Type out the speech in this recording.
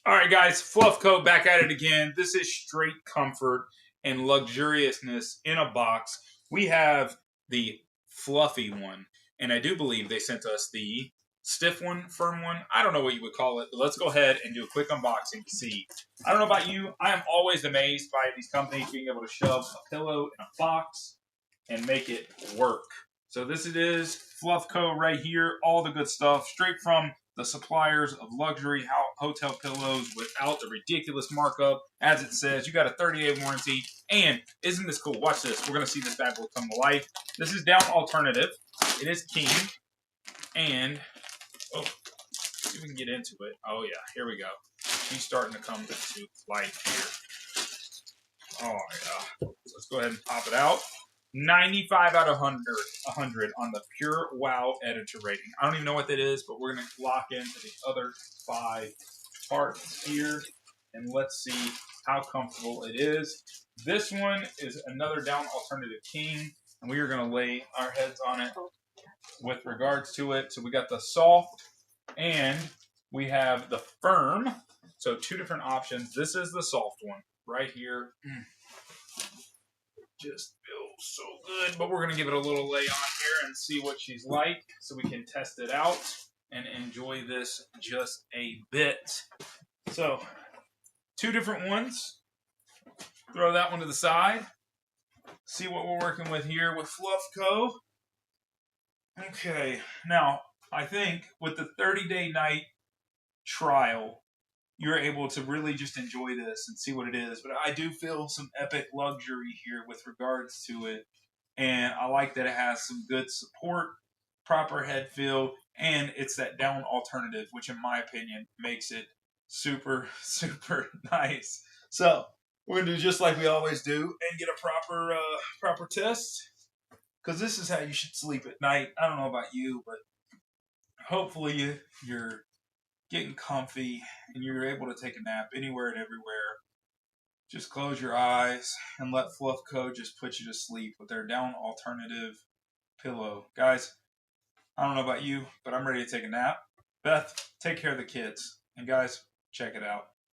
All right, guys, FluffCo back at it again. This is straight comfort and luxuriousness in a box. We have the fluffy one, and I do believe they sent us the stiff one, firm one. I don't know what you would call it, but let's go ahead and do a quick unboxing to see. I don't know about you. I am always amazed by these companies being able to shove a pillow in a box and make it work. So this it is, FluffCo right here, all the good stuff, straight from the suppliers of luxury hotel pillows without the ridiculous markup. As it says, you got a 30-day warranty. And isn't this cool? Watch this. We're going to see this bad boy come to life. This is down alternative. It is king. And, oh, see if we can get into it. Oh, yeah. Here we go. She's starting to come to life here. Oh, yeah. Let's go ahead and pop it out. 95 out of 100 on the Pure Wow editor rating. I don't even know what that is, but we're going to lock into the other 5 parts here, and let's see how comfortable it is. This one is another down alternative king, and we are going to lay our heads on it with regards to it. So we got the soft, and we have the firm. So 2 different options. This is the soft one right here. Just feels so good, but we're going to give it a little lay on here and see what she's like so we can test it out and enjoy this just a bit. So 2 different ones. Throw that one to the side. See what we're working with here with FluffCo. Okay, now I think with the 30-day night trial, you're able to really just enjoy this and see what it is. But I do feel some epic luxury here with regards to it. And I like that it has some good support, proper head feel, and it's that down alternative, which in my opinion makes it super, super nice. So we're going to do just like we always do and get a proper test. Because this is how you should sleep at night. I don't know about you, but hopefully you're getting comfy and you're able to take a nap anywhere and everywhere. Just close your eyes and let FluffCo just put you to sleep with their down alternative pillow. Guys, I don't know about you, but I'm ready to take a nap. Beth, take care of the kids. And guys, check it out.